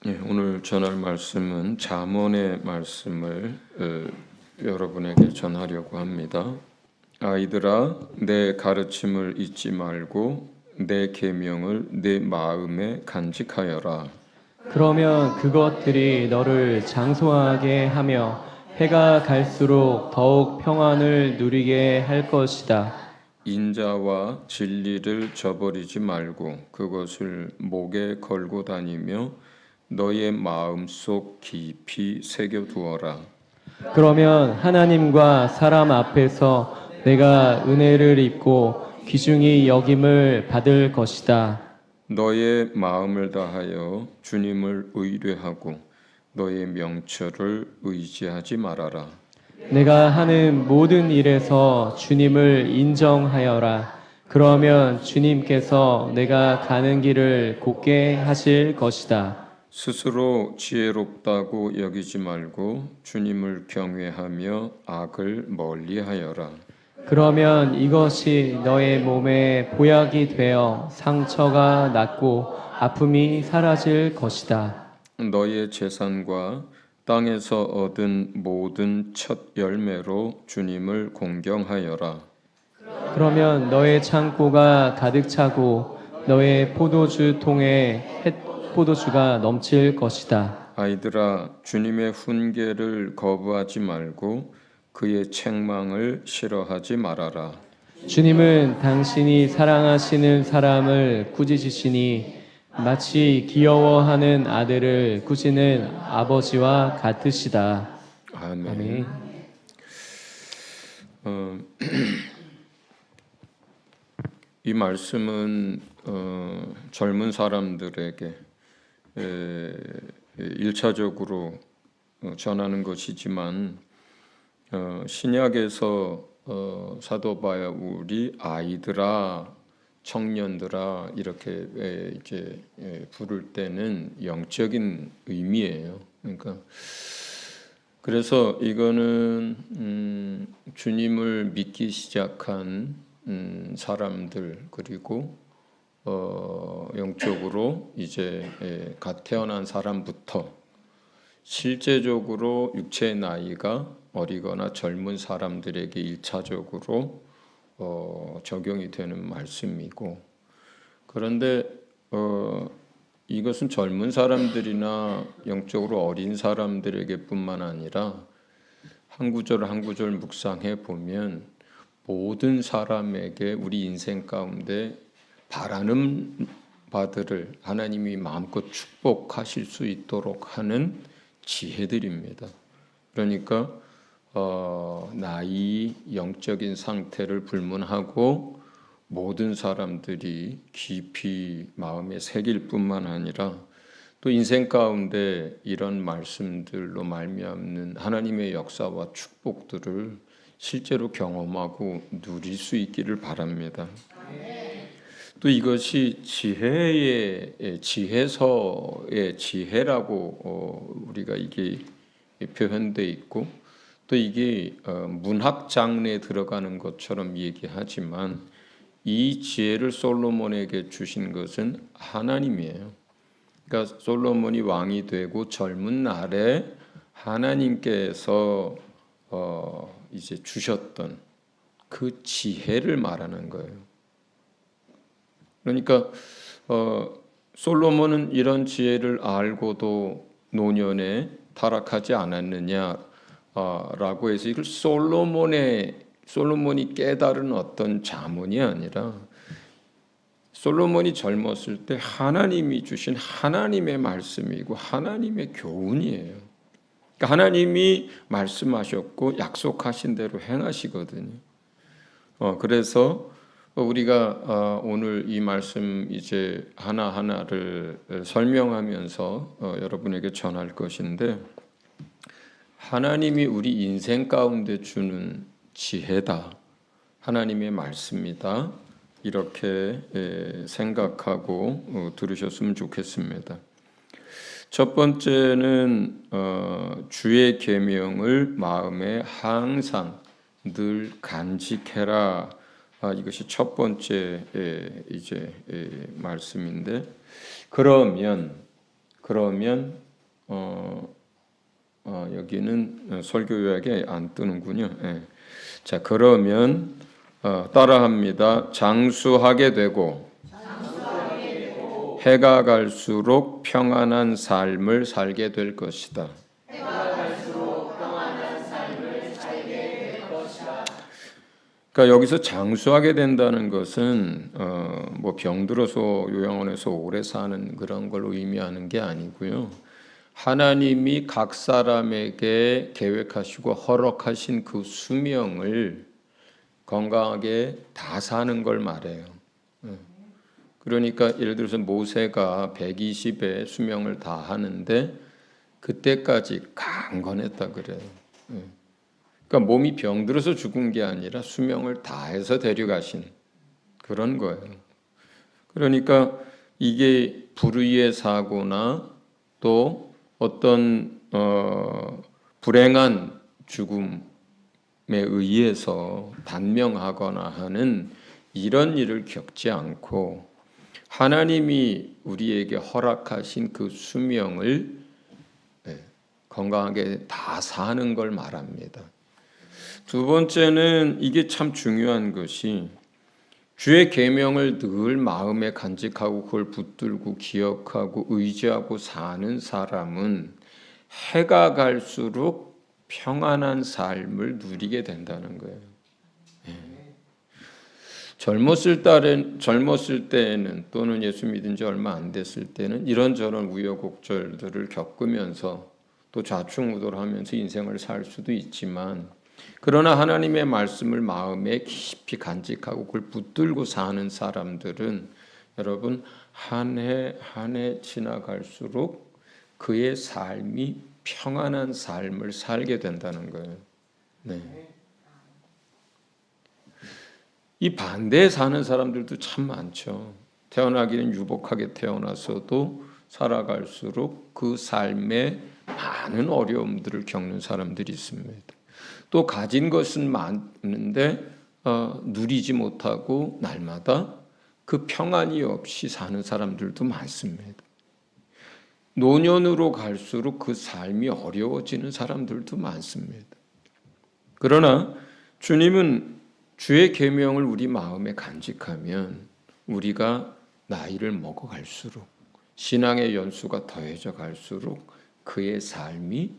오늘 전할 말씀은 잠언의 말씀을 여러분에게 전하려고 합니다. 아이들아, 내 가르침을 잊지 말고 내 계명을 내 마음에 간직하여라. 그러면 그것들이 너를 장수하게 하며 해가 갈수록 더욱 평안을 누리게 할 것이다. 인자와 진리를 저버리지 말고 그것을 목에 걸고 다니며 너의 마음속 깊이 새겨두어라. 그러면 하나님과 사람 앞에서 내가 은혜를 입고 귀중히 여김을 받을 것이다. 너의 마음을 다하여 주님을 의뢰하고 너의 명철을 의지하지 말아라. 내가 하는 모든 일에서 주님을 인정하여라. 그러면 주님께서 내가 가는 길을 곧게 하실 것이다. 스스로 지혜롭다고 여기지 말고 주님을 경외하며 악을 멀리하여라. 그러면 이것이 너의 몸에 보약이 되어 상처가 낫고 아픔이 사라질 것이다. 너의 재산과 땅에서 얻은 모든 첫 열매로 주님을 공경하여라. 그러면 너의 창고가 가득 차고 너의 포도주 통에 포도주가 넘칠 것이다. 아이들아, 주님의 훈계를 거부하지 말고 그의 책망을 싫어하지 말아라. 주님은 당신이 사랑하시는 사람을 꾸짖으시니 마치 귀여워하는 아들을 꾸짖는 아버지와 같으시다. 아멘. 아멘. 이 말씀은 젊은 사람들에게 1차적으로 전하는 것이지만 신약에서 사도 바울이 아이들아, 청년들아 이렇게 이제 부를 때는 영적인 의미예요. 그러니까 그래서 이거는 주님을 믿기 시작한 사람들 그리고 영적으로 이제 갓 태어난 사람부터 실제적으로 육체의 나이가 어리거나 젊은 사람들에게 1차적으로 적용이 되는 말씀이고, 그런데 이것은 젊은 사람들이나 영적으로 어린 사람들에게 뿐만 아니라 한 구절 한 구절 묵상해 보면 모든 사람에게 우리 인생 가운데 바라는 바들을 하나님이 마음껏 축복하실 수 있도록 하는 지혜들입니다. 그러니까 나이, 영적인 상태를 불문하고 모든 사람들이 깊이 마음에 새길 뿐만 아니라 또 인생 가운데 이런 말씀들로 말미암는 하나님의 역사와 축복들을 실제로 경험하고 누릴 수 있기를 바랍니다. 또 이것이 지혜서의 지혜라고 우리가 이게 표현되어 있고 또 이게 문학 장르에 들어가는 것처럼 얘기하지만 이 지혜를 솔로몬에게 주신 것은 하나님이에요. 그러니까 솔로몬이 왕이 되고 젊은 날에 하나님께서 이제 주셨던 그 지혜를 말하는 거예요. 그러니까 솔로몬은 이런 지혜를 알고도 노년에 타락하지 않았느냐라고 해서 이걸 솔로몬이 깨달은 어떤 자문이 아니라 솔로몬이 젊었을 때 하나님이 주신 하나님의 말씀이고 하나님의 교훈이에요. 그러니까 하나님이 말씀하셨고 약속하신 대로 행하시거든요. 그래서 우리가 오늘 이 말씀 이제 하나하나를 설명하면서 여러분에게 전할 것인데, 하나님이 우리 인생 가운데 주는 지혜다. 하나님의 말씀이다. 이렇게 생각하고 들으셨으면 좋겠습니다. 첫 번째는 주의 계명을 마음에 항상 늘 간직해라. 이것이 첫 번째 이제 말씀인데, 그러면 그러면 여기는 설교 요약에 안 뜨는군요. 예. 자, 그러면 따라합니다. 장수하게 되고 해가 갈수록 평안한 삶을 살게 될 것이다. 그러니까 여기서 장수하게 된다는 것은 뭐 병들어서 요양원에서 오래 사는 그런 걸 의미하는 게 아니고요. 하나님이 각 사람에게 계획하시고 허락하신 그 수명을 건강하게 다 사는 걸 말해요. 그러니까 예를 들어서 모세가 120의 수명을 다 하는데 그때까지 강건했다 그래요. 그러니까 몸이 병들어서 죽은 게 아니라 수명을 다해서 데려가신 그런 거예요. 그러니까 이게 불의의 사고나 또 어떤 불행한 죽음에 의해서 단명하거나 하는 이런 일을 겪지 않고 하나님이 우리에게 허락하신 그 수명을 건강하게 다 사는 걸 말합니다. 두 번째는 이게 참 중요한 것이 주의 계명을 늘 마음에 간직하고 그걸 붙들고 기억하고 의지하고 사는 사람은 해가 갈수록 평안한 삶을 누리게 된다는 거예요. 젊었을 때에는 또는 예수 믿은 지 얼마 안 됐을 때는 이런저런 우여곡절들을 겪으면서 또 좌충우돌하면서 인생을 살 수도 있지만 그러나 하나님의 말씀을 마음에 깊이 간직하고 그걸 붙들고 사는 사람들은 여러분 한 해 한 해 지나갈수록 그의 삶이 평안한 삶을 살게 된다는 거예요. 네. 이 반대에 사는 사람들도 참 많죠. 태어나기는 유복하게 태어나서도 살아갈수록 그 삶에 많은 어려움들을 겪는 사람들이 있습니다. 또 가진 것은 많은데 누리지 못하고 날마다 그 평안이 없이 사는 사람들도 많습니다. 노년으로 갈수록 그 삶이 어려워지는 사람들도 많습니다. 그러나 주님은 주의 계명을 우리 마음에 간직하면 우리가 나이를 먹어갈수록 신앙의 연수가 더해져 갈수록 그의 삶이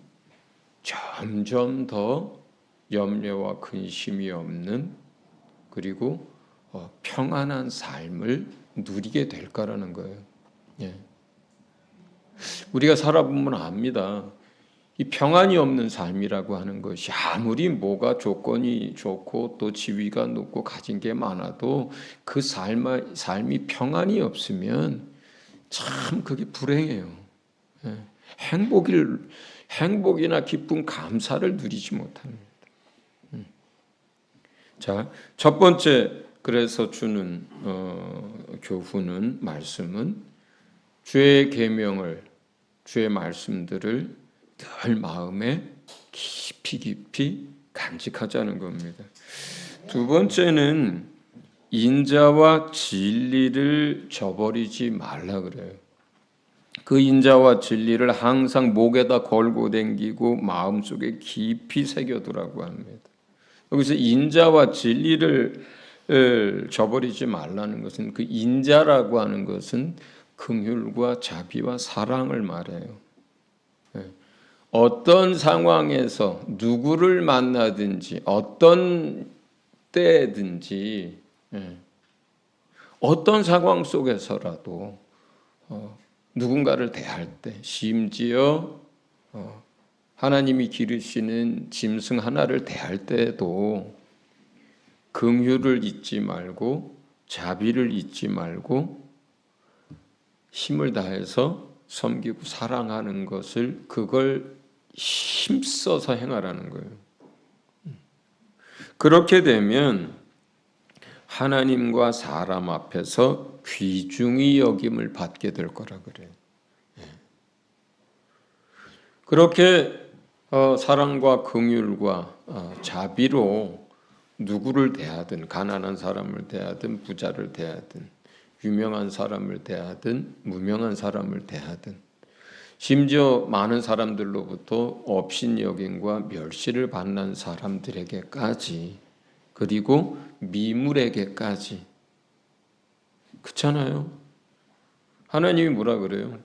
점점 더 염려와 근심이 없는 그리고 평안한 삶을 누리게 될 거라는 거예요. 예. 우리가 살아보면 압니다. 이 평안이 없는 삶이라고 하는 것이 아무리 뭐가 조건이 좋고 또 지위가 높고 가진 게 많아도 그 삶이 평안이 없으면 참 그게 불행해요. 행복이나 기쁨, 감사를 누리지 못합니다. 자, 첫 번째 그래서 주는 교훈은 말씀은 주의 계명을 주의 말씀들을 늘 마음에 깊이 간직하자는 겁니다. 두 번째는 인자와 진리를 저버리지 말라 그래요. 그 인자와 진리를 항상 목에다 걸고 댕기고 마음속에 깊이 새겨두라고 합니다. 여기서 인자와 진리를 저버리지 말라는 것은 그 인자라고 하는 것은 긍휼과 자비와 사랑을 말해요. 어떤 상황에서 누구를 만나든지 어떤 때든지 어떤 상황 속에서라도 누군가를 대할 때 심지어 하나님이 기르시는 짐승 하나를 대할 때에도 긍휼을 잊지 말고 자비를 잊지 말고 힘을 다해서 섬기고 사랑하는 것을 그걸 힘써서 행하라는 거예요. 그렇게 되면 하나님과 사람 앞에서 귀중히 여김을 받게 될 거라 그래요. 그렇게 사랑과 긍휼과 자비로 누구를 대하든 가난한 사람을 대하든 부자를 대하든 유명한 사람을 대하든 무명한 사람을 대하든 심지어 많은 사람들로부터 업신여김과 멸시를 받는 사람들에게까지, 그리고 미물에게까지. 그렇잖아요. 하나님이 뭐라 그래요?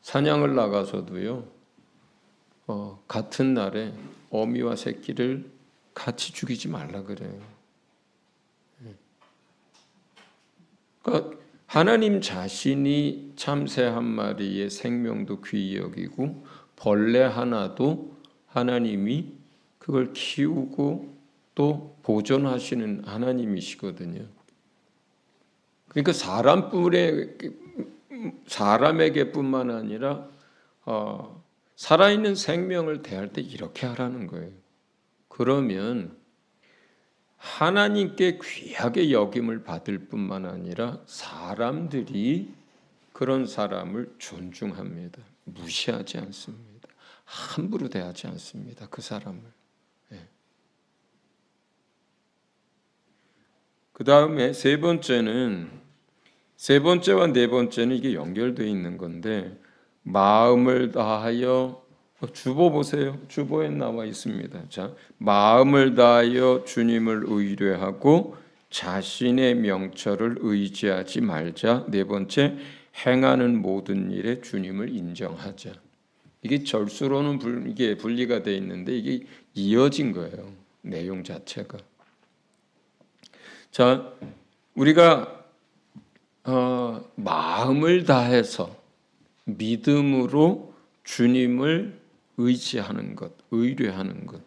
사냥을 나가서도요, 같은 날에 어미와 새끼를 같이 죽이지 말라 그래요. 그러니까 하나님 자신이 참새 한 마리의 생명도 귀히 여기고 벌레 하나도 하나님이 그걸 키우고 또 보존하시는 하나님이시거든요. 그러니까 사람에게뿐만 아니라 살아있는 생명을 대할 때 이렇게 하라는 거예요. 그러면 하나님께 귀하게 여김을 받을 뿐만 아니라 사람들이 그런 사람을 존중합니다. 무시하지 않습니다. 함부로 대하지 않습니다. 그 사람을. 그 다음에 세 번째와 네 번째는 이게 연결되어 있는 건데, 마음을 다하여, 주보 보세요. 주보에 나와 있습니다. 자, 마음을 다하여 주님을 의뢰하고 자신의 명철을 의지하지 말자. 네 번째, 행하는 모든 일에 주님을 인정하자. 이게 절수로는 이게 분리가 되어 있는데 이게 이어진 거예요. 내용 자체가. 자, 우리가 마음을 다해서 믿음으로 주님을 의지하는 것, 의뢰하는 것.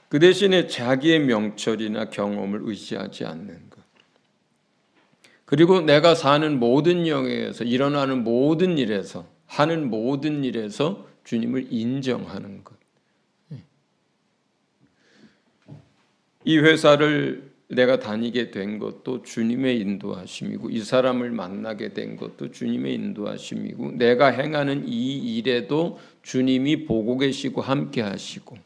그 대신에 자기의 명철이나 경험을 의지하지 않는 것. 그리고 내가 사는 모든 영역에서, 일어나는 모든 일에서, 하는 모든 일에서 주님을 인정하는 것. 이 회사를 내가 다니게 된 것도 주님의 인도하심이고, 이 사람을 만나게 된 것도 주님의 인도하심이고, 내가 행하는 이 일에도 주님이 보고 계시고 함께 하시고,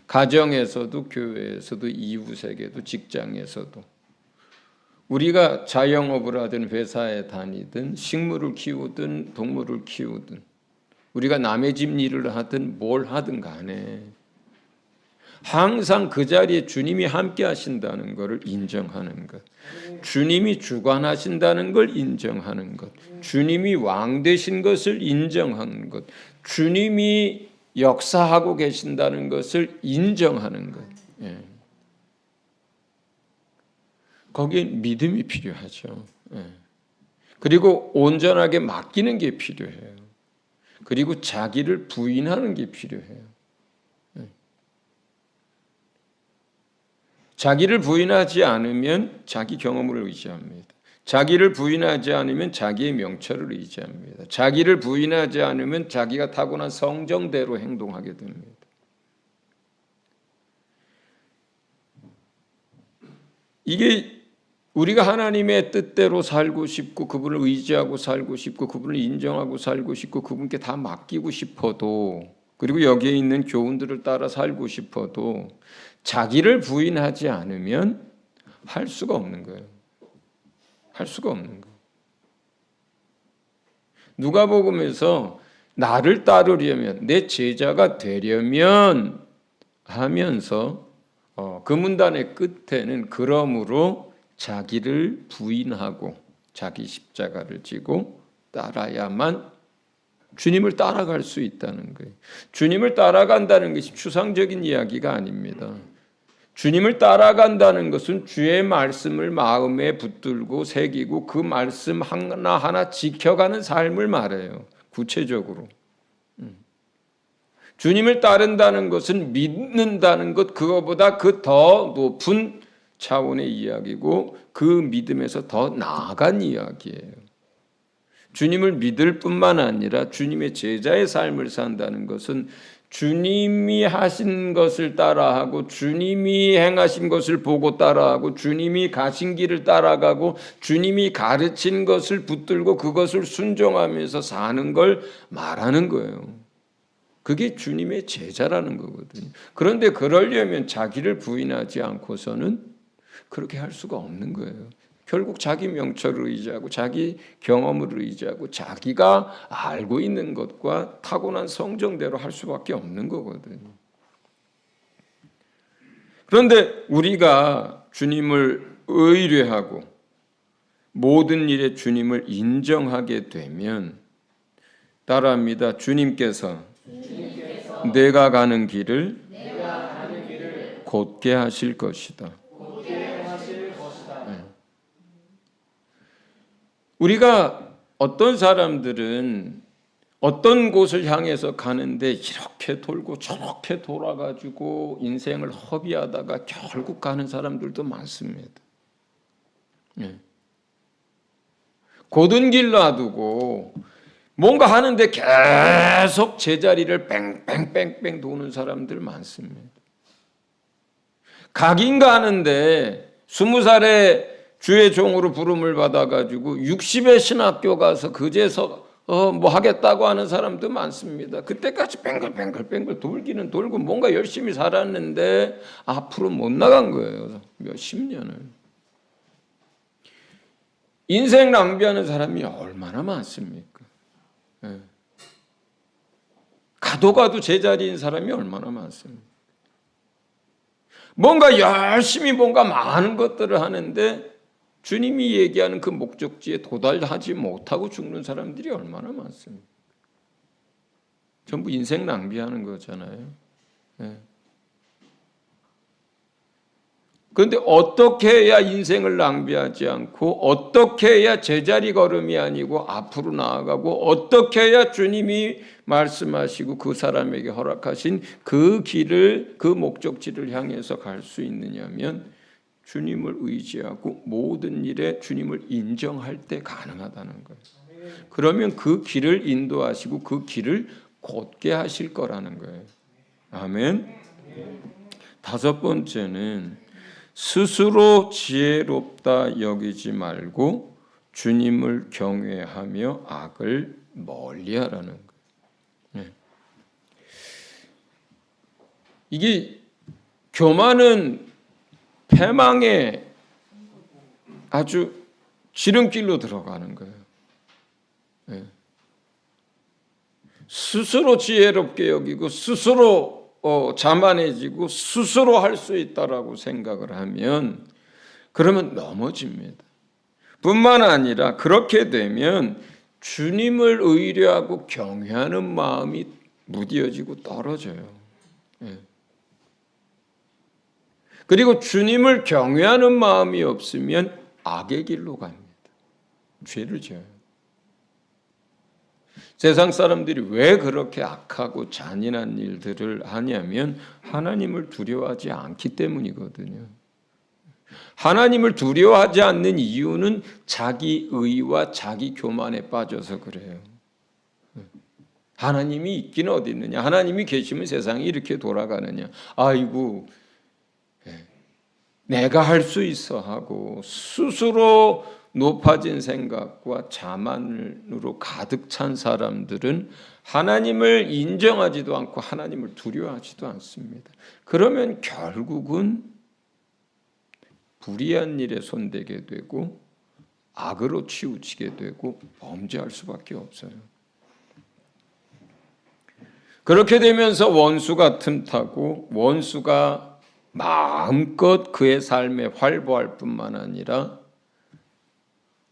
가정에서도 교회에서도 이웃에게도 직장에서도, 우리가 자영업을 하든 회사에 다니든 식물을 키우든 동물을 키우든 우리가 남의 집 일을 하든 뭘 하든 간에 항상 그 자리에 주님이 함께 하신다는 것을 인정하는 것, 주님이 주관하신다는 걸 인정하는 것, 주님이 왕 되신 것을 인정하는 것, 주님이 역사하고 계신다는 것을 인정하는 것. 거기에 믿음이 필요하죠. 그리고 온전하게 맡기는 게 필요해요. 그리고 자기를 부인하는 게 필요해요. 자기를 부인하지 않으면 자기 경험을 의지합니다. 자기를 부인하지 않으면 자기의 명철을 의지합니다. 자기를 부인하지 않으면 자기가 타고난 성정대로 행동하게 됩니다. 이게 우리가 하나님의 뜻대로 살고 싶고 그분을 의지하고 살고 싶고 그분을 인정하고 살고 싶고 그분께 다 맡기고 싶어도, 그리고 여기에 있는 교훈들을 따라 살고 싶어도 자기를 부인하지 않으면 할 수가 없는 거예요. 할 수가 없는 거예요. 누가복음에서 나를 따르려면, 내 제자가 되려면 하면서 그 문단의 끝에는 그러므로 자기를 부인하고 자기 십자가를 지고 따라야만 주님을 따라갈 수 있다는 거예요. 주님을 따라간다는 것이 추상적인 이야기가 아닙니다. 주님을 따라간다는 것은 주의 말씀을 마음에 붙들고 새기고 그 말씀 하나하나 지켜가는 삶을 말해요. 구체적으로. 주님을 따른다는 것은 믿는다는 것, 그거보다 그 더 높은 차원의 이야기고 그 믿음에서 더 나아간 이야기예요. 주님을 믿을 뿐만 아니라 주님의 제자의 삶을 산다는 것은 주님이 하신 것을 따라하고 주님이 행하신 것을 보고 따라하고 주님이 가신 길을 따라가고 주님이 가르친 것을 붙들고 그것을 순종하면서 사는 걸 말하는 거예요. 그게 주님의 제자라는 거거든요. 그런데 그러려면 자기를 부인하지 않고서는 그렇게 할 수가 없는 거예요. 결국 자기 명철을 의지하고 자기 경험을 의지하고 자기가 알고 있는 것과 타고난 성정대로 할 수밖에 없는 거거든요. 그런데 우리가 주님을 의뢰하고 모든 일에 주님을 인정하게 되면 따라합니다. 주님께서 내가 가는 길을 곧게 하실 것이다. 우리가 어떤 사람들은 어떤 곳을 향해서 가는데 이렇게 돌고 저렇게 돌아가지고 인생을 허비하다가 결국 가는 사람들도 많습니다. 고든 길 놔두고 뭔가 하는데 계속 제자리를 뺑뺑뺑뺑 도는 사람들 많습니다. 가긴 가는데 20살에 주의 종으로 부름을 받아가지고 60에 신학교 가서 그제서 뭐 하겠다고 하는 사람도 많습니다. 그때까지 뺑글뺑글 돌기는 돌고 뭔가 열심히 살았는데 앞으로 못 나간 거예요. 몇십 년을. 인생 낭비하는 사람이 얼마나 많습니까? 가도 제자리인 사람이 얼마나 많습니까? 뭔가 열심히 뭔가 많은 것들을 하는데 주님이 얘기하는 그 목적지에 도달하지 못하고 죽는 사람들이 얼마나 많습니까? 전부 인생 낭비하는 거잖아요. 그런데 어떻게 해야 인생을 낭비하지 않고 어떻게 해야 제자리 걸음이 아니고 앞으로 나아가고 어떻게 해야 주님이 말씀하시고 그 사람에게 허락하신 그 길을 그 목적지를 향해서 갈 수 있느냐면 주님을 의지하고 모든 일에 주님을 인정할 때 가능하다는 거예요. 그러면 그 길을 인도하시고 그 길을 곧게 하실 거라는 거예요. 아멘. 다섯 번째는 스스로 지혜롭다 여기지 말고 주님을 경외하며 악을 멀리하라는 거예요. 이게 교만은 패망의 아주 지름길로 들어가는 거예요. 스스로 지혜롭게 여기고 스스로 자만해지고 스스로 할 수 있다라고 생각을 하면 그러면 넘어집니다. 뿐만 아니라 그렇게 되면 주님을 의뢰하고 경외하는 마음이 무뎌지고 떨어져요. 그리고 주님을 경외하는 마음이 없으면 악의 길로 갑니다. 죄를 지어요. 세상 사람들이 왜 그렇게 악하고 잔인한 일들을 하냐면 하나님을 두려워하지 않기 때문이거든요. 하나님을 두려워하지 않는 이유는 자기 의와 자기 교만에 빠져서 그래요. 하나님이 있기는 어디 있느냐? 하나님이 계시면 세상이 이렇게 돌아가느냐? 아이고, 내가 할 수 있어 하고 스스로 높아진 생각과 자만으로 가득 찬 사람들은 하나님을 인정하지도 않고 하나님을 두려워하지도 않습니다. 그러면 결국은 불의한 일에 손대게 되고 악으로 치우치게 되고 범죄할 수밖에 없어요. 그렇게 되면서 원수가 틈타고 원수가 마음껏 그의 삶에 활보할 뿐만 아니라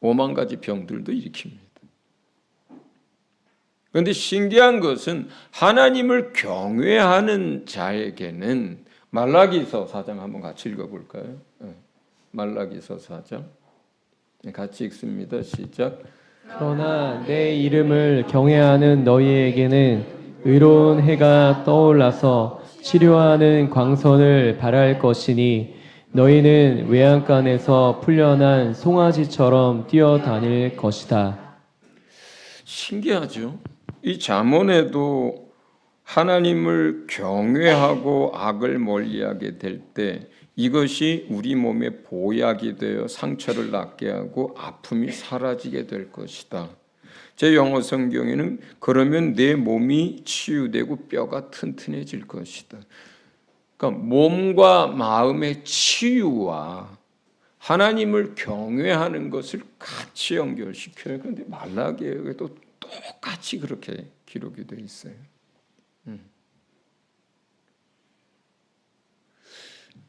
5만 가지 병들도 일으킵니다. 그런데 신기한 것은 하나님을 경외하는 자에게는 말라기서 4장 한번 같이 읽어볼까요? 말라기서 4장 같이 읽습니다. 시작. 그러나 내 이름을 경외하는 너희에게는 의로운 해가 떠올라서 치료하는 광선을 발할 것이니 너희는 외양간에서 풀려난 송아지처럼 뛰어다닐 것이다. 신기하죠? 이 잠언에도 하나님을 경외하고 악을 멀리하게 될 때 이것이 우리 몸에 보약이 되어 상처를 낫게 하고 아픔이 사라지게 될 것이다. 제 영어 성경에는 그러면 내 몸이 치유되고 뼈가 튼튼해질 것이다. 그러니까 몸과 마음의 치유와 하나님을 경외하는 것을 같이 연결시켜요. 그런데 말라기에도 똑같이 그렇게 기록이 되어 있어요.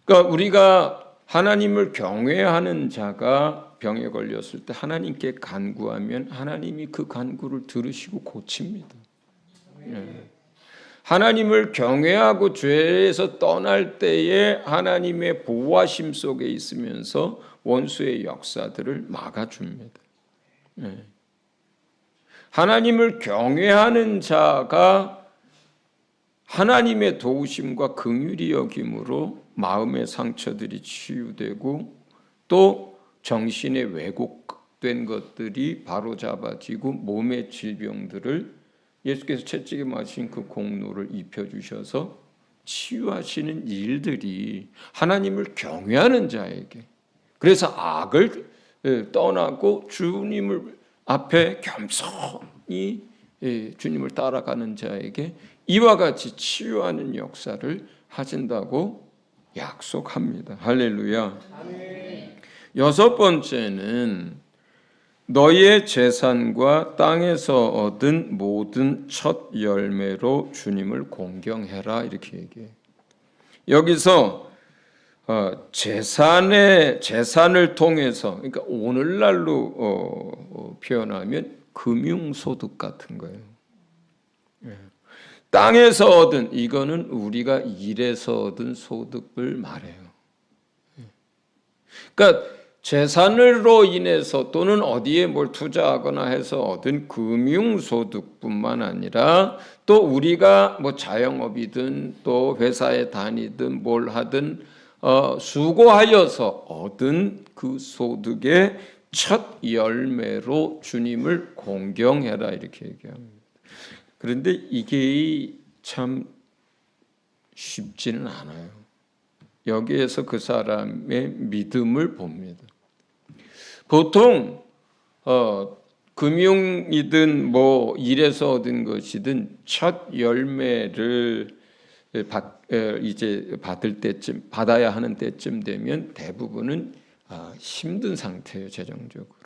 그러니까 우리가 하나님을 경외하는 자가 병에 걸렸을 때 하나님께 간구하면 하나님이 그 간구를 들으시고 고칩니다. 하나님을 경외하고 죄에서 떠날 때에 하나님의 보호하심 속에 있으면서 원수의 역사들을 막아줍니다. 하나님을 경외하는 자가 하나님의 도우심과 긍휼히 여김으로 마음의 상처들이 치유되고 또 정신의 왜곡된 것들이 바로잡아지고 몸의 질병들을 예수께서 채찍에 맞으신 그 공로를 입혀주셔서 치유하시는 일들이 하나님을 경외하는 자에게, 그래서 악을 떠나고 주님을 앞에 겸손히 주님을 따라가는 자에게 이와 같이 치유하는 역사를 하신다고 약속합니다. 할렐루야. 아멘. 여섯 번째는 너희의 재산과 땅에서 얻은 모든 첫 열매로 주님을 공경해라, 이렇게 얘기해요. 여기서 재산을 통해서, 그러니까 오늘날로 표현하면 금융소득 같은 거예요. 땅에서 얻은, 이거는 우리가 일해서 얻은 소득을 말해요. 그러니까 재산으로 인해서 또는 어디에 뭘 투자하거나 해서 얻은 금융소득뿐만 아니라 또 우리가 뭐 자영업이든 또 회사에 다니든 뭘 하든 수고하여서 얻은 그 소득의 첫 열매로 주님을 공경해라, 이렇게 얘기합니다. 그런데 이게 참 쉽지는 않아요. 여기에서 그 사람의 믿음을 봅니다. 보통 금융이든 뭐 일에서 얻은 것이든 첫 열매를 이제 받아야 하는 때쯤 되면 대부분은 힘든 상태예요, 재정적으로.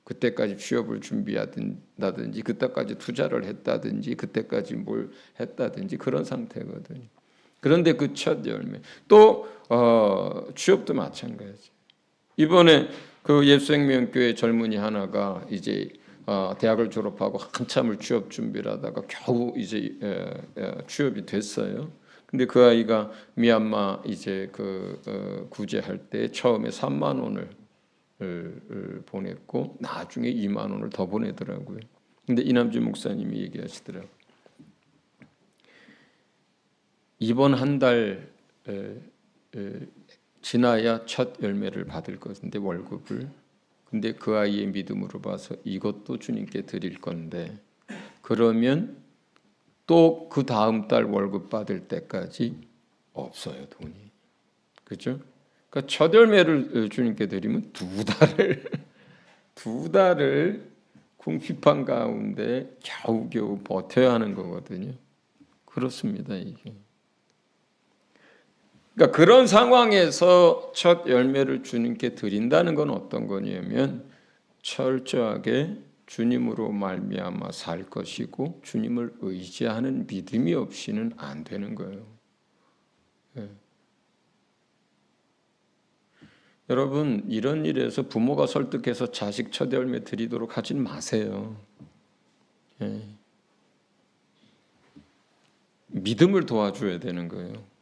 그때까지 취업을 준비한다든지, 그때까지 투자를 했다든지, 그때까지 뭘 했다든지 그런 상태거든요. 그런데 그 첫 열매, 또 취업도 마찬가지. 이번에 그 예수생명교회 젊은이 하나가 이제 대학을 졸업하고 한참을 취업 준비를 하다가 겨우 이제 취업이 됐어요. 근데 그 아이가 미얀마 이제 그 구제할 때 처음에 3만 원을 보냈고 나중에 2만 원을 더 보내더라고요. 근데 이남주 목사님이 얘기하시더라고요. 이번 한 달 지나야 첫 열매를 받을 것인데, 월급을. 근데 그 아이의 믿음으로 봐서 이것도 주님께 드릴 건데, 그러면 또 그 다음 달 월급 받을 때까지 없어요, 돈이. 그렇죠? 그러니까 첫 열매를 주님께 드리면 두 달을 궁핍한 가운데 겨우겨우 버텨야 하는 거거든요. 그렇습니다, 이게. 그러니까 그런 상황에서 첫 열매를 주님께 드린다는 건 어떤 거냐면 철저하게 주님으로 말미암아 살 것이고 주님을 의지하는 믿음이 없이는 안 되는 거예요. 네. 여러분, 이런 일에서 부모가 설득해서 자식 첫 열매 드리도록 하진 마세요. 네. 믿음을 도와줘야 되는 거예요.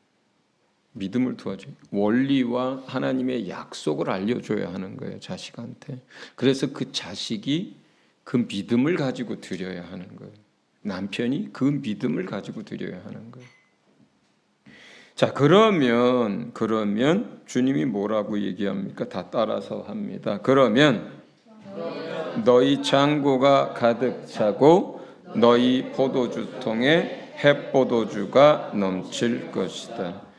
믿음을 도와줘요. 원리와 하나님의 약속을 알려줘야 하는 거예요, 자식한테. 그래서 그 자식이 그 믿음을 가지고 드려야 하는 거예요. 남편이 그 믿음을 가지고 드려야 하는 거예요. 자, 그러면 주님이 뭐라고 얘기합니까? 다 따라서 합니다. 그러면 너희 창고가 가득 차고 너희 포도주통에 햇포도주가 넘칠 것이다.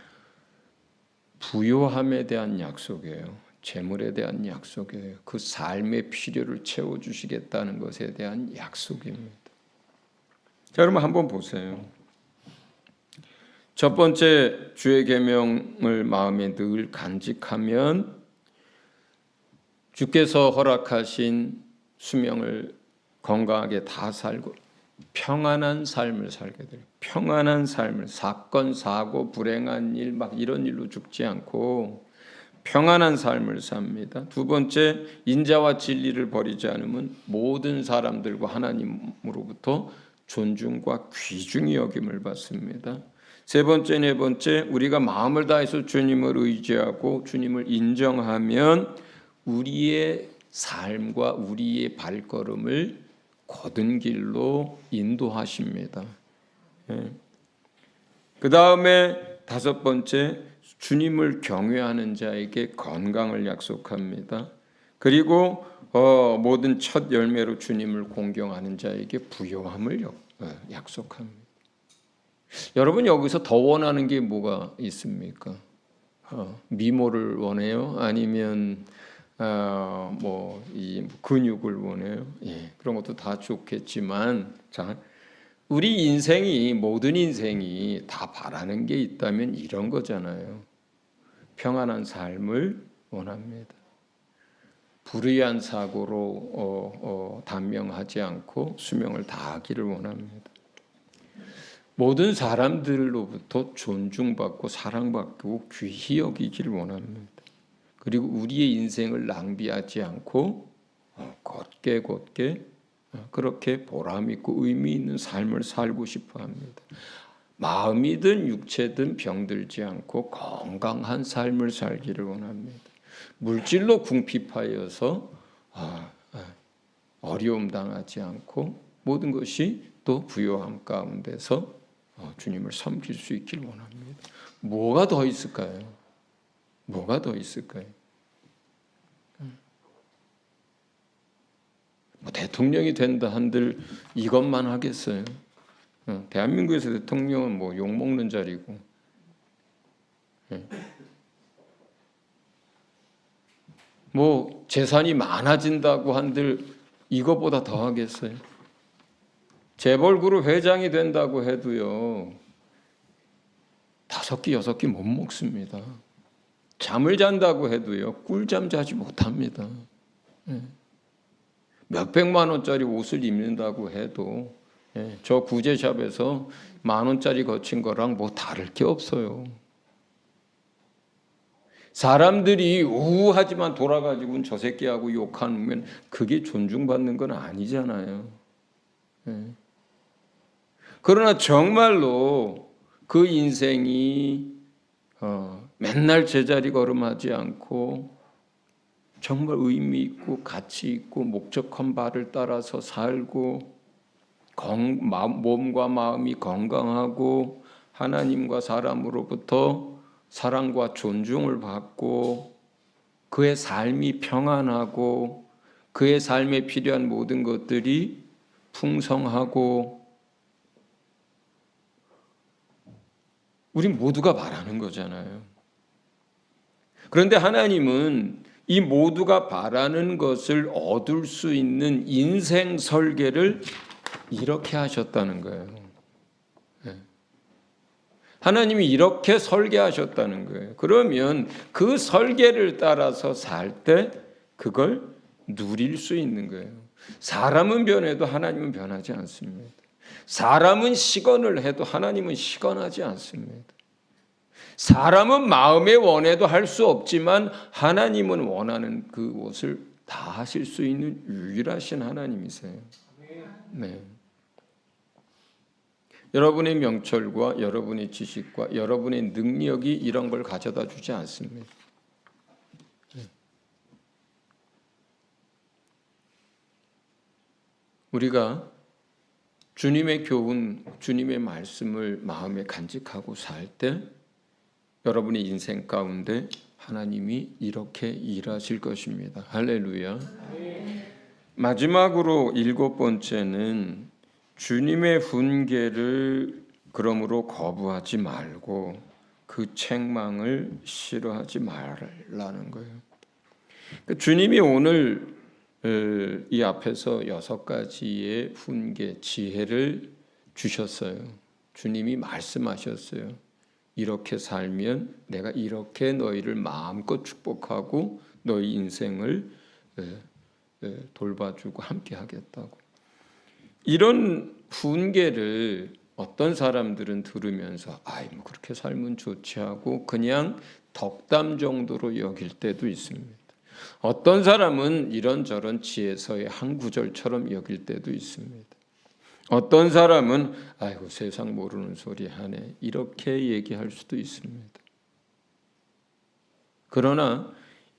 부요함에 대한 약속이에요. 재물에 대한 약속이에요. 그 삶의 필요를 채워주시겠다는 것에 대한 약속입니다. 자, 여러분 한번 보세요. 첫 번째, 주의 계명을 마음에 늘 간직하면 주께서 허락하신 수명을 건강하게 다 살고 평안한 삶을 살게 돼요. 평안한 삶을, 사건, 사고, 불행한 일 막 이런 일로 죽지 않고 평안한 삶을 삽니다. 두 번째, 인자와 진리를 버리지 않으면 모든 사람들과 하나님으로부터 존중과 귀중히 여김을 받습니다. 세 번째, 네 번째, 우리가 마음을 다해서 주님을 의지하고 주님을 인정하면 우리의 삶과 우리의 발걸음을 곧은 길로 인도하십니다. 그 다음에 다섯 번째, 주님을 경외하는 자에게 건강을 약속합니다. 그리고 모든 첫 열매로 주님을 공경하는 자에게 부요함을 약속합니다. 여러분 여기서 더 원하는 게 뭐가 있습니까? 미모를 원해요? 아니면 이 근육을 원해요? 그런 것도 다 좋겠지만, 자, 우리 인생이 모든 인생이 다 바라는 게 있다면 이런 거잖아요. 평안한 삶을 원합니다. 불의한 사고로 단명하지 않고 수명을 다하기를 원합니다. 모든 사람들로부터 존중받고 사랑받고 귀히 여기기를 원합니다. 그리고 우리의 인생을 낭비하지 않고 곧게 그렇게 보람있고 의미 있는 삶을 살고 싶어 합니다. 마음이든 육체든 병들지 않고 건강한 삶을 살기를 원합니다. 물질로 궁핍하여서 어려움 당하지 않고 모든 것이 또 부요함 가운데서 주님을 섬길 수 있길 원합니다. 뭐가 더 있을까요? 뭐가 더 있을까요? 대통령이 된다 한들 이것만 하겠어요? 대한민국에서 대통령은 욕먹는 자리고, 재산이 많아진다고 한들 이거보다 더 하겠어요? 재벌그룹 회장이 된다고 해도요 5끼 6끼 못 먹습니다. 잠을 잔다고 해도요 꿀잠 자지 못합니다. 몇백만 원짜리 옷을 입는다고 해도 저 구제샵에서 10,000원짜리 거친 거랑 다를 게 없어요. 사람들이 우하지만 돌아가지고는 저 새끼하고 욕하면 그게 존중받는 건 아니잖아요. 그러나 정말로 그 인생이 맨날 제자리 걸음하지 않고 정말 의미 있고 가치 있고 목적한 바를 따라서 살고 몸과 마음이 건강하고 하나님과 사람으로부터 사랑과 존중을 받고 그의 삶이 평안하고 그의 삶에 필요한 모든 것들이 풍성하고 우리 모두가 바라는 거잖아요. 그런데 하나님은 이 모두가 바라는 것을 얻을 수 있는 인생 설계를 이렇게 하셨다는 거예요. 하나님이 이렇게 설계하셨다는 거예요. 그러면 그 설계를 따라서 살 때 그걸 누릴 수 있는 거예요. 사람은 변해도 하나님은 변하지 않습니다. 사람은 시건을 해도 하나님은 시건하지 않습니다. 사람은 마음에 원해도 할 수 없지만 하나님은 원하는 그것을 다 하실 수 있는 유일하신 하나님이세요. 네. 여러분의 명철과 여러분의 지식과 여러분의 능력이 이런 걸 가져다 주지 않습니다. 우리가 주님의 교훈, 주님의 말씀을 마음에 간직하고 살 때 여러분의 인생 가운데 하나님이 이렇게 일하실 것입니다. 할렐루야. 마지막으로 7번째는 주님의 훈계를 그러므로 거부하지 말고 그 책망을 싫어하지 말라는 거예요. 주님이 오늘 이 앞에서 6가지의 훈계, 지혜를 주셨어요. 주님이 말씀하셨어요. 이렇게 살면 내가 이렇게 너희를 마음껏 축복하고 너희 인생을 돌봐주고 함께 하겠다고. 이런 훈계를 어떤 사람들은 들으면서 아이 뭐 그렇게 살면 좋지 하고 그냥 덕담 정도로 여길 때도 있습니다. 어떤 사람은 이런저런 지혜서의 한 구절처럼 여길 때도 있습니다. 어떤 사람은 아이고 세상 모르는 소리 하네 이렇게 얘기할 수도 있습니다. 그러나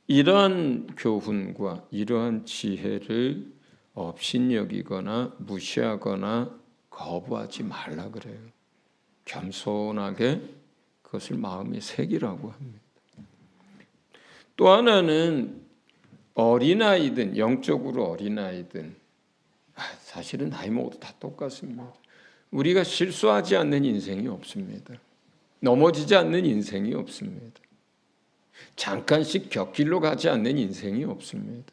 이러한 교훈과 이러한 지혜를 업신여기거나 무시하거나 거부하지 말라 그래요. 겸손하게 그것을 마음에 새기라고 합니다. 또 하나는 어린아이든 영적으로 어린아이든 사실은 나이 먹어도 다 똑같습니다. 우리가 실수하지 않는 인생이 없습니다. 넘어지지 않는 인생이 없습니다. 잠깐씩 곁길로 가지 않는 인생이 없습니다.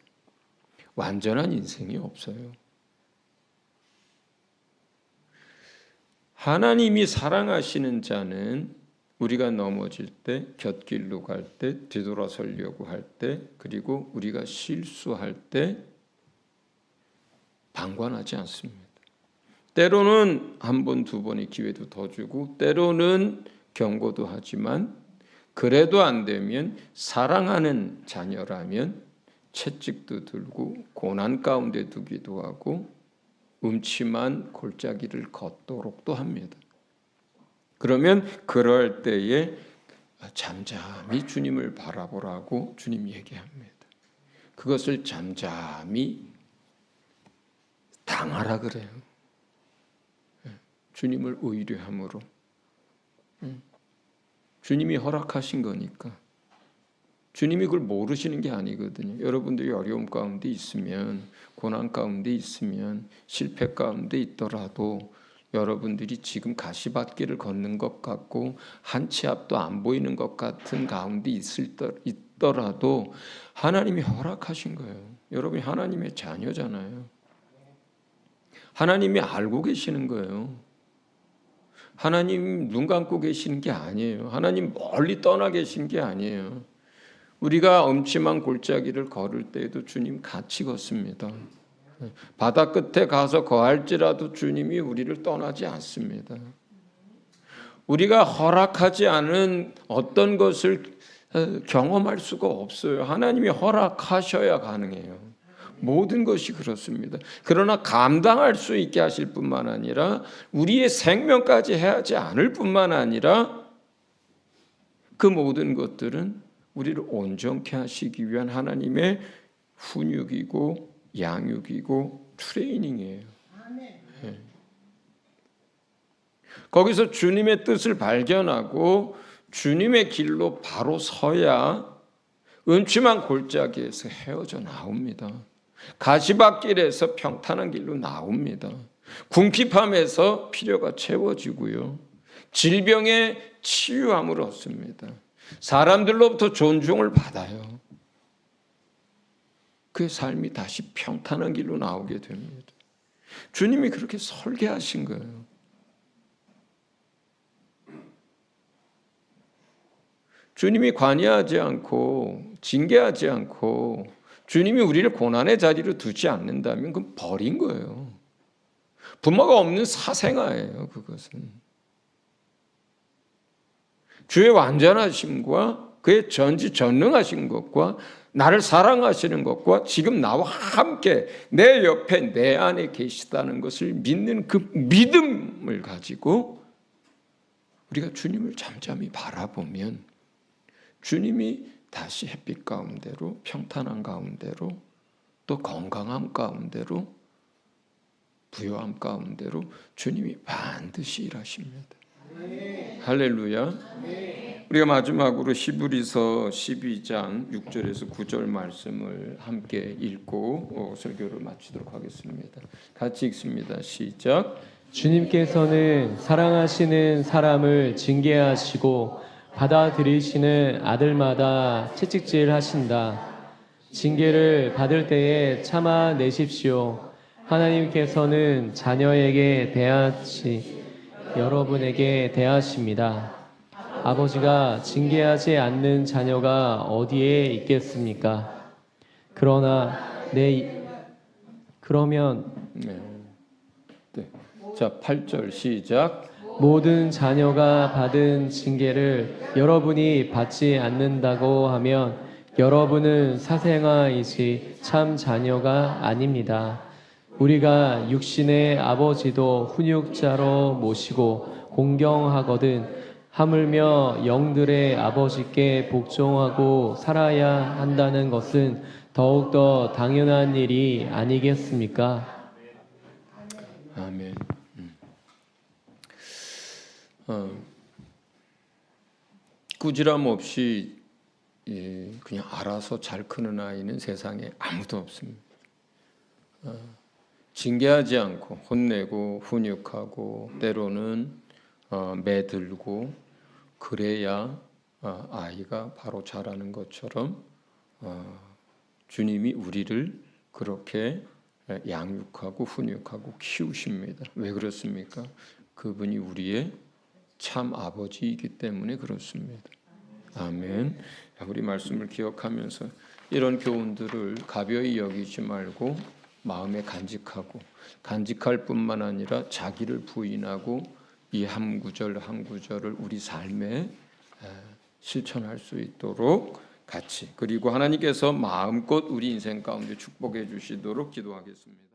완전한 인생이 없어요. 하나님이 사랑하시는 자는 우리가 넘어질 때, 곁길로 갈 때, 뒤돌아서려고 할 때, 그리고 우리가 실수할 때 방관하지 않습니다. 때로는 한 번, 두 번의 기회도 더 주고 때로는 경고도 하지만 그래도 안 되면 사랑하는 자녀라면 채찍도 들고 고난 가운데 두기도 하고 음침한 골짜기를 걷도록도 합니다. 그러면 그럴 때에 잠잠히 주님을 바라보라고 주님 얘기합니다. 그것을 잠잠히 당하라 그래요. 주님을 의뢰함으로. 주님이 허락하신 거니까. 주님이 그걸 모르시는 게 아니거든요. 여러분들이 어려움 가운데 있으면, 고난 가운데 있으면, 실패 가운데 있더라도 여러분들이 지금 가시밭길을 걷는 것 같고 한 치 앞도 안 보이는 것 같은 가운데 있더라도 하나님이 허락하신 거예요. 여러분이 하나님의 자녀잖아요. 하나님이 알고 계시는 거예요. 하나님 눈 감고 계시는 게 아니에요. 하나님 멀리 떠나 계신 게 아니에요. 우리가 엄침한 골짜기를 걸을 때에도 주님 같이 걷습니다. 바다 끝에 가서 거할지라도 주님이 우리를 떠나지 않습니다. 우리가 허락하지 않은 어떤 것을 경험할 수가 없어요. 하나님이 허락하셔야 가능해요. 모든 것이 그렇습니다. 그러나 감당할 수 있게 하실 뿐만 아니라 우리의 생명까지 해하지 않을 뿐만 아니라 그 모든 것들은 우리를 온전케 하시기 위한 하나님의 훈육이고 양육이고 트레이닝이에요. 네. 거기서 주님의 뜻을 발견하고 주님의 길로 바로 서야 음침한 골짜기에서 헤어져 나옵니다. 가시밭길에서 평탄한 길로 나옵니다. 궁핍함에서 필요가 채워지고요. 질병의 치유함을 얻습니다. 사람들로부터 존중을 받아요. 그의 삶이 다시 평탄한 길로 나오게 됩니다. 주님이 그렇게 설계하신 거예요. 주님이 관여하지 않고 징계하지 않고 주님이 우리를 고난의 자리로 두지 않는다면 그건 버린 거예요. 부모가 없는 사생아예요. 그것은. 주의 완전하심과 그의 전지전능하신 것과 나를 사랑하시는 것과 지금 나와 함께 내 옆에 내 안에 계시다는 것을 믿는 그 믿음을 가지고 우리가 주님을 잠잠히 바라보면 주님이 다시 햇빛 가운데로 평탄한 가운데로 또 건강함 가운데로 부요함 가운데로 주님이 반드시 일하십니다. 할렐루야. 우리가 마지막으로 히브리서 12장 6절에서 9절 말씀을 함께 읽고 설교를 마치도록 하겠습니다. 같이 읽습니다. 시작. 주님께서는 사랑하시는 사람을 징계하시고 받아들이시는 아들마다 채찍질 하신다. 징계를 받을 때에 참아내십시오. 하나님께서는 자녀에게 대하시 여러분에게 대하십니다. 아버지가 징계하지 않는 자녀가 어디에 있겠습니까? 그러나 그러면 네. 자, 8절 시작. 모든 자녀가 받은 징계를 여러분이 받지 않는다고 하면 여러분은 사생아이지 참 자녀가 아닙니다. 우리가 육신의 아버지도 훈육자로 모시고 공경하거든 하물며 영들의 아버지께 복종하고 살아야 한다는 것은 더욱더 당연한 일이 아니겠습니까? 아멘. 꾸지람 없이 그냥 알아서 잘 크는 아이는 세상에 아무도 없습니다. 징계하지 않고 혼내고 훈육하고 때로는 매들고 그래야 아이가 바로 자라는 것처럼 주님이 우리를 그렇게 양육하고 훈육하고 키우십니다. 왜 그렇습니까? 그분이 우리의 참 아버지이기 때문에 그렇습니다. 아멘. 우리 말씀을 기억하면서 이런 교훈들을 가벼이 여기지 말고 마음에 간직할 뿐만 아니라 자기를 부인하고 이 한 구절 한 구절을 우리 삶에 실천할 수 있도록 같이, 그리고 하나님께서 마음껏 우리 인생 가운데 축복해 주시도록 기도하겠습니다.